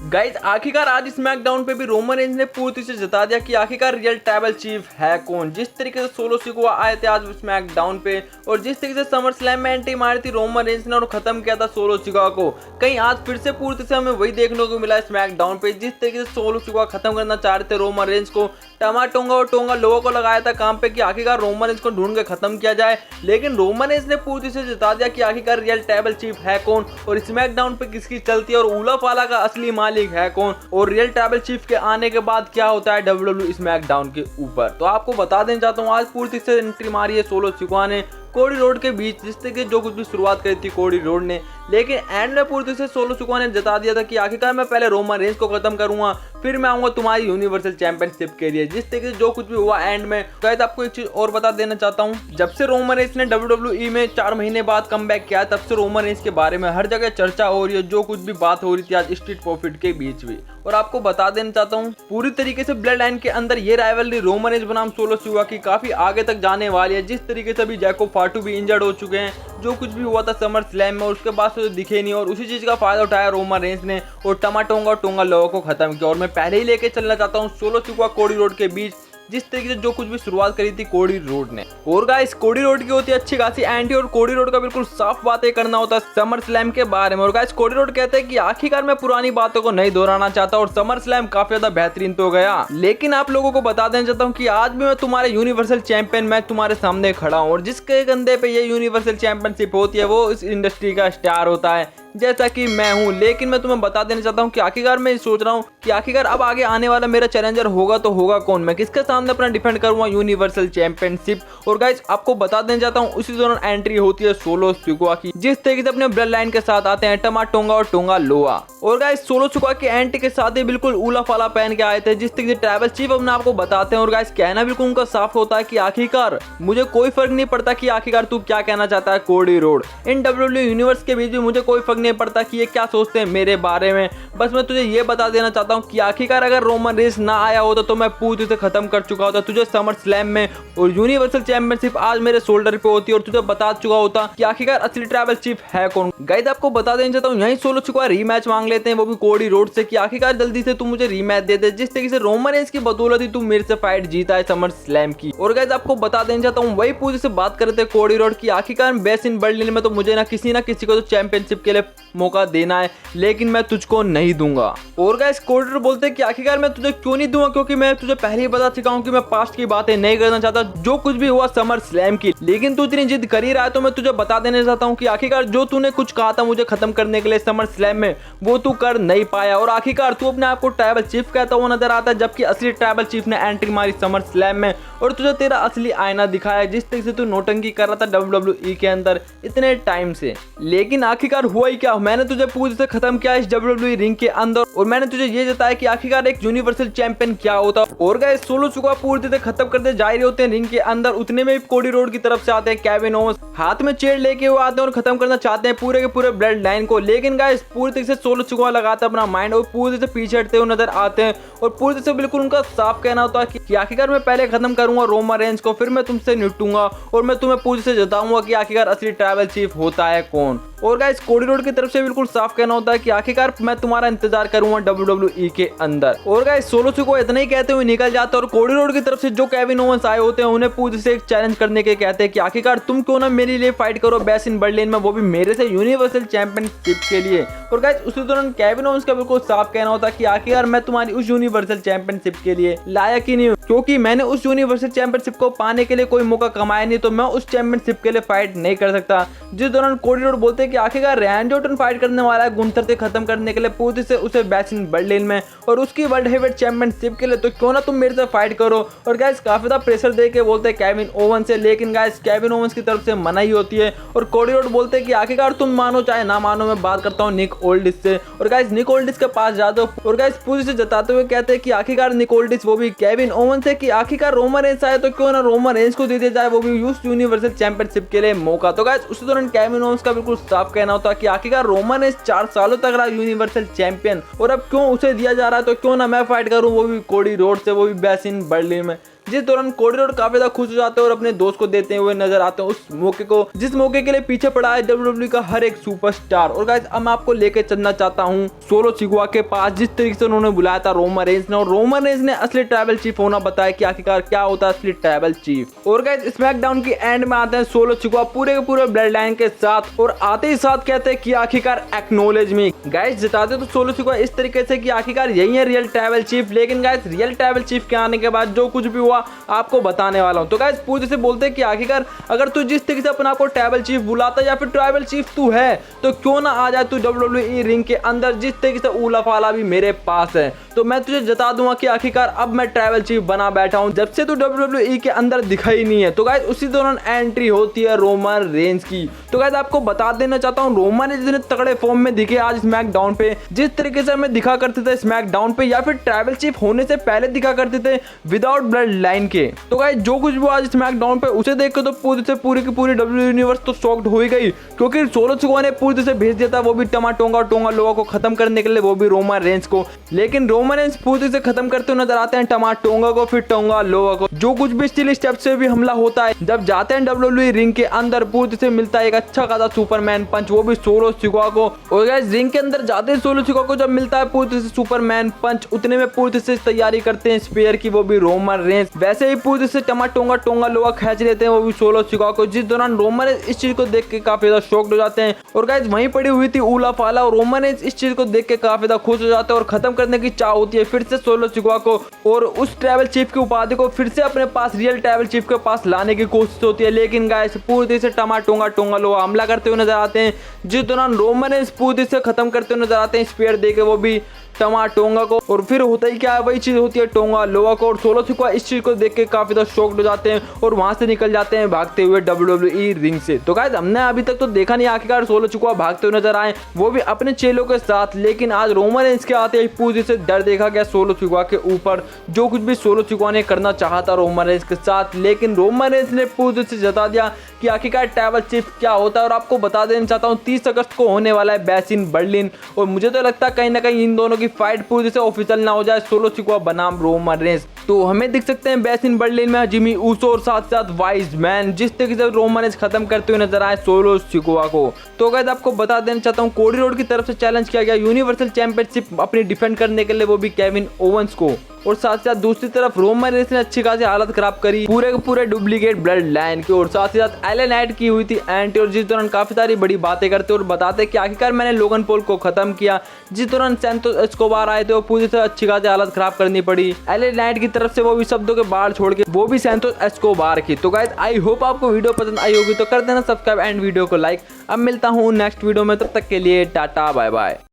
Guys आखिरकार आज SmackDown पे भी रोमन रेंज ने पूरी से जता दिया कि आखिरकार रियल ट्राइबल चीफ है कौन। जिस तरीके से सोलो सिकोआ आए थे आज स्मैकडाउन पे और जिस तरीके से समर स्लैम में एंट्री मारी थी रोमन रेंज ने और खत्म किया था सोलो सिकोआ को, कहीं आज फिर से पूरी से हमें वही देखने को मिला स्मैकडाउन पे। जिस तरीके से सोलो सिकोआ खत्म करना चाह रहे थे रोमन रेंज को, टमाटोंगा और टोंगा लोगों को लगाया था काम पे कि आखिरकार रोमन रेंज को ढूंढ के खत्म किया जाए, लेकिन रोमन रेंज ने पूरी से जता दिया कि आखिरकार रियल ट्राइबल चीफ है कौन और स्मैकडाउन पे किसकी चलती है और उला फाला का असली मालिक है कौन और रियल ट्राइबल चीफ के आने के बाद क्या होता है WWE स्मैकडाउन के ऊपर। तो आपको बता देना चाहता हूँ आज पूरी से एंट्री मारी है सोलो सिकोआ ने कोडी रोड के बीच, जिस तरीके जो कुछ भी शुरुआत करी थी कोडी रोड ने, लेकिन एंड में पूरी से सोलो सिकोआ ने जता दिया था कि आखिरकार मैं पहले रोमन रेंज को खत्म करूंगा फिर मैं आऊंगा तुम्हारी यूनिवर्सल चैंपियनशिप के लिए। जिस तरीके से जो कुछ भी हुआ एंड में, शायद आपको एक चीज और बता देना चाहता हूँ, जब से रोमन रेंज ने WWE में 4 महीने बाद कमबैक किया तब से रोमन रेंज के बारे में हर जगह चर्चा हो रही है, जो कुछ भी बात हो रही थी आज स्ट्रीट प्रॉफिट के बीच भी। और आपको बता देना चाहता हूँ पूरी तरीके से ब्लड लाइन के अंदर ये राइवलरी रोमन रेंज बनाम सोलो सिकोआ की काफी आगे तक जाने वाली है। जिस तरीके से अभी जैकोब फाटू भी इंजर्ड हो चुके हैं, जो कुछ भी हुआ था समर स्लैम में उसके बाद से दिखे नहीं और उसी चीज का फायदा उठाया रोमन रेंज ने और टमाटोंगा और टोंगा लोगों को खत्म किया। और मैं पहले ही लेके चलना चाहता हूँ सोलो सिकोआ कोडी रोड के बीच, जिस तरीके से जो कुछ भी शुरुआत करी थी कोडी रोड ने। और गाइस कोडी रोड की होती है अच्छी खासी एंटी और कोडी रोड का बिल्कुल साफ बातें करना होता है समर स्लैम के बारे में। और गाइस कोडी रोड कहते हैं कि आखिरकार मैं पुरानी बातों को नहीं दोहराना चाहता और समर स्लैम काफी ज्यादा बेहतरीन तो गया, लेकिन आप लोगों को बता देना चाहता हूँ कि आज भी मैं तुम्हारे यूनिवर्सल चैंपियन मैं तुम्हारे सामने खड़ा हूँ और जिसके कंधे पे ये यूनिवर्सल चैंपियनशिप होती है वो इस इंडस्ट्री का स्टार होता है जैसा कि मैं हूं। लेकिन मैं तुम्हें बता देना चाहता हूं कि आखिरकार मैं सोच रहा हूं कि आखिरकार अब आगे आने वाला मेरा चैलेंजर होगा तो होगा कौन, मैं किसके सामने अपना डिफेंड करूंगा यूनिवर्सल चैंपियनशिप। और गाइस आपको बता देना चाहता हूं उसी दौरान एंट्री होती है सोलो सिकोआ की, जिस तरीके से अपने ब्लड लाइन के साथ आते हैं टमाटोंगा और टोंगा लोआ। और गाइस सोलो सिकोआ की एंट्री के साथ ही बिल्कुल उला फाला पहन के आए थे, जिस तरीके से ट्राइबल चीफ अपने आपको बताते हैं। और गाइस कहना बिल्कुल उनका साफ होता है कि आखिरकार मुझे कोई फर्क नहीं पड़ता कि आखिरकार तू क्या कहना चाहता है कोडी रोड, इन WWE यूनिवर्स के बीच भी मुझे कोई फर्क नहीं पड़ता कि ये क्या सोचते हैं मेरे बारे में। बस मैं तुझे ये बता देना चाहता हूँ कि आखिरकार अगर रोमन रेंज ना आया होता तो मैं पूरी से खत्म कर चुका होता तुझे समर स्लैम में और यूनिवर्सल चैंपियनशिप आज मेरे शोल्डर पे होती और तुझे बता चुका होता कि आखिरकार असली ट्राइबल चीफ है कौन। गाइस आपको बता देना चाहता हूँ यही सोलो सिकोआ रीमैच मांग लेते हैं, वो भी कोडी रोड से कि आखिरकार जल्दी से तू मुझे रीमैच दे दे, जिस तरीके से रोमन रेंज की बदौलत ही तू मेरे से फाइट जीता है समर स्लैम की। और गाइस आपको बता देना चाहता हूँ वही पूरी से बात करते हैं कोडी रोड की आखिरकार बेस्ट इन बर्लिन में तो मुझे ना किसी को तो चैंपियनशिप के लिए मौका देना है, लेकिन मैं तुझको नहीं दूंगा। और गाइस कोडी रोड बोलते हैं कि आखिरकार मैं तुझे क्यों नहीं दूंगा, क्योंकि मैं तुझे पहले ही बता चुका हूं कि मैं पास्ट की बातें नहीं करना चाहता जो कुछ भी हुआ समर स्लैम की, लेकिन तू इतनी जिद कर ही रहा है तो मैं तुझे बता देना चाहता हूं कि आखिरकार जो तूने कुछ कहा था मुझे खत्म करने के लिए समर स्लैम में वो तू कर नहीं पाया और आखिरकार तू अपने आप को ट्राइबल चीफ कहता हुआ नजर आता है, जबकि असली ट्राइबल चीफ ने एंट्री मारी समर स्लैम में और तुझे तेरा असली आईना दिखाया, जिस तरीके से तू नोटंकी कर रहा था WWE के अंदर इतने टाइम से। लेकिन आखिरकार हुआ ही क्या, मैंने तुझे पूरी से खत्म किया इस WWE रिंग के अंदर और मैंने तुझे ये जताया कि आखिरकार एक यूनिवर्सल चैंपियन क्या होता। और गाइस सोलो सिकोआ पूरी तरह खत्म करते जा रहे होते हैं रिंग के अंदर, उतने में कोडी रोड की तरफ से आते हैं केविन ओवेंस, हाथ में चेयर लेके वो आते हैं और खत्म करना चाहते हैं पूरे के पूरे ब्लड लाइन को। लेकिन गाइस पूरी तरह से सोलो सिकोआ लगाता है अपना माइंड और पूरी तरह से पीछे हटते हुए नजर आते हैं और पूरी तरह से बिल्कुल उनका साफ कहना होता है कि आखिरकार मैं पहले खत्म करूंगा रोमन रेंज को फिर मैं तुमसे निपटूंगा और मैं तुम्हें पूरी से जताऊंगा कि आखिरकार असली ट्राइबल चीफ होता है कौन। और गाइस कोडी रोड की तरफ से बिल्कुल साफ कहना होता है कि आखिरकार मैं तुम्हारा इंतजार करूंगा WWE के अंदर। और गाइस सोलो सिकोआ इतना ही कहते हुए निकल जाते हैं और कोडी रोड की तरफ से जो केविन ओवेंस आए होते हैं उन्हें पूरी से एक चैलेंज करने के कहते हैं कि आखिरकार तुम क्यों ना मेरे लिए फाइट करो बेस्ट इन बर्लिन में, वो भी मेरे से यूनिवर्सल चैंपियनशिप के लिए। और गाइस उसी दौरान केविन ओवेंस का बिल्कुल साफ कहना होता है कि आखिरकार मैं तुम्हारी उस यूनिवर्सल चैंपियनशिप के लिए लायक ही नहीं हूँ, क्योंकि मैंने उस यूनिवर्सल चैंपियनशिप को पाने के लिए कोई मौका कमाया नहीं, तो मैं उस चैंपियनशिप के लिए फाइट नहीं कर सकता। जिस दौरान कोडी रोड बोलते हैं कि आखिरकार रैंडी ऑर्टन फाइट करने वाला है गुंथर से खत्म करने के लिए पूरी से उसे बेस्ट इन बर्लिन में और उसकी वर्ल्ड हेवीवेट चैंपियनशिप के लिए, तो क्यों ना तुम मेरे से फाइट करो। और गाइस काफी ज्यादा प्रेशर दे के बोलते हैं केविन ओवेंस से, लेकिन गाइस केविन ओवेंस की तरफ से मनाही होती है और कोडी रोड बोलते हैं कि आखिरकार तुम मानो चाहे ना मानो मैं बात करता हूँ निक ओल्डिस से। और गाइस निक ओल्डिस के पास जाते हो और गाइस पूरी से जताते हुए कहते हैं कि आखिरकार निक ओल्डिस वो भी केविन ओवेंस से कि आखिरकार रोमन रेंज आए तो क्यों ना रोमन रेंज को दे दिया जाए, वो भी उस यूनिवर्सल चैंपियनशिप के लिए मौका। तो गाइस उसी दौरान केविन ओवेंस का बिल्कुल साफ कहना होता है कि आखिरकार रोमन रेंज 4 सालों तक रहा यूनिवर्सल चैंपियन और अब क्यों उसे दिया जा रहा है, तो क्यों ना मैं फाइट करूं वो भी कोडी रोड से, वो भी बेस्ट इन बर्लिन में। जिस दौरान कोडी रोड काफी ज्यादा खुश हो जाते हैं और अपने दोस्त को देते हुए नजर आते हैं उस मौके को, जिस मौके के लिए पीछे पड़ा है WWE का हर एक सुपरस्टार। और गाइस अब मैं आपको लेके चलना चाहता हूँ सोलो सिकुआ के पास, जिस तरीके से उन्होंने बुलाया था रोमन रेंज ने, और रोमन रेंज ने असली ट्राइबल चीफ होना बताया कि आखिरकार क्या होता है असली ट्राइबल चीफ। और गाइस स्मैकडाउन की एंड में आते हैं सोलो सिकुआ पूरे के पूरे ब्लड लाइन के साथ, और आते ही साथ कहते हैं कि आखिरकार एक्नॉलेज मी। गाइस जताते तो सोलो सिकुआ इस तरीके से कि आखिरकार यही है रियल ट्राइबल चीफ, लेकिन गाइस रियल ट्राइबल चीफ के आने के बाद जो कुछ भी हुआ आपको बताने वाला हूँ। तो गाइस पूरे से बोलते हैं कि आखिरकार अगर तू जिस तरीके से अपने आप को ट्राइबल चीफ बुलाता या फिर ट्राइबल चीफ तू है तो क्यों ना आ जाए तू WWE रिंग के अंदर, जिस तरीके से ऊला फाला भी मेरे पास है। तो मैं तुझे जता दूंगा कि आखिरकार अब मैं ट्राइबल चीफ बना बैठा हूं जब से तू WWE के अंदर दिखा ही नहीं है। तो गाइस उसी दौरान एंट्री होती है रोमन रेंज की। तो गाइस आपको बता देना चाहता हूं रोमन रेंज इतने तगड़े फॉर्म में दिखे आज स्मैकडाउन पे, जिस तरीके से हमें दिखा करते थे स्मैकडाउन पे या फिर ट्राइबल चीफ होने से पहले दिखा करते थे विदाउट ब्लड लाइन के। तो गाइस जो कुछ भी आज स्मैकडाउन पे उसे देख के तो पूरी की पूरी WWE यूनिवर्स तो शॉक्ड हो ही गई, क्योंकि सोलो सिकुआ ने पूरी से भेज दिया था वो भी टोंगा लोगों को खत्म करने के लिए, वो भी रोमन रेंज को। लेकिन रोमन रेंज पूरी से खत्म करते हुए नजर आते हैं टोंगा को, फिर टोंगा लोगा को। जो कुछ भी स्टील स्टेप से भी हमला होता है जब जाते हैं WWE रिंग के अंदर, पूरी से मिलता है एक अच्छा खासा सुपरमैन पंच, वो भी सोलो सिकुआ को। और गाइस रिंग के अंदर जाते हैं सोलो सिकुआ को जब मिलता है पूरी से सुपरमैन पंच, उतने में पूरी से तैयारी करते हैं स्पेयर की, वो भी रोमन रेंज। वैसे ही पूरी से टोंगा लोगा खींच लेते हैं वो भी सोलो सिकुआ को, जिस दौरान रोमन रेंज इस चीज को देख के काफी ज्यादा शॉक्ड हो जाते हैं। और गाइस वहीं पड़ी हुई थी ऊला फाला, और रोमन रेंज इस चीज को देख के काफी ज्यादा खुश हो जाते हैं और खत्म करने की चाह होती है फिर से सोलो सिकुआ को, और उस ट्राइबल चीफ की उपाधि को फिर से अपने पास रियल ट्राइबल चीफ के पास लाने की कोशिश होती है। लेकिन गाइस पूरी से टोंगा लोगा हमला करते हुए नजर आते हैं, जिस दौरान रोमन रेंज पूरी से खत्म करते हुए नजर आते हैं स्पेयर देके वो भी टोंगा को। और फिर होता ही क्या है, वही चीज होती है टोंगा लोगा को, और सोलो सिकुआ इस चीज को देख के काफी ज्यादा शॉक्ड हो जाते हैं और वहां से निकल जाते हैं भागते हुए WWE रिंग से। तो गाइस हमने अभी तक तो देखा नहीं आखिरकार सोलो सिकुआ भागते हुए नजर आए, वो भी अपने चेलों के साथ, लेकिन आज रोमन रेंज के आते ही पूरी से डर देखा गया सोलो सिकुआ के ऊपर। जो कुछ भी सोलो सिकुआ ने करना चाहा था रोमन रेंज के साथ, लेकिन रोमन रेंज ने पूरी से जता दिया कि आखिरकार ट्राइबल चीफ क्या होता है। और आपको बता देना चाहता हूँ 30 अगस्त को होने वाला है बैश इन बर्लिन, और मुझे तो लगता है कहीं ना कहीं इन दोनों की फाइट पूरी से ऑफिशियल ना हो जाए, सोलो सिकुआ बनाम रोमन रेंज। तो हमें दिख सकते हैं बैश इन बर्लिन में जिमी ऊसो और साथ साथ वाइज मैन, जिस तरीके से रोमन रेंज खत्म करते हुए नजर आए सोलो सिकुआ को। तो गाइस आपको बता देना चाहता हूँ कोडी रोड की तरफ से चैलेंज किया गया यूनिवर्सल चैंपियनशिप अपनी डिफेंड करने के लिए, वो भी केविन ओवेंस को। और साथ साथ दूसरी तरफ रोमन रेंज ने अच्छी खासी हालत खराब करी पूरे के पूरे डुप्लीकेट ब्लड लाइन की, और साथ ही साथ एले नाइट की हुई थी एंटी, और जिस दौरान काफी सारी बड़ी बातें करते और बताते कि आखिरकार मैंने लोगन पॉल को खत्म किया। जिस दौरान सैंतोस एस्कोबार आए थे वो पूरी से अच्छी खासी हालत खराब करनी पड़ी एले नाइट की तरफ से, वो भी शब्दों के बाहर छोड़ के, वो भी सैंतोस एस्कोबार की। तो गाइस आई होप आपको वीडियो पसंद आई होगी, तो कर देना सब्सक्राइब एंड वीडियो को लाइक। अब मिलता हूँ नेक्स्ट वीडियो में, तब तक के लिए टाटा बाय बाय।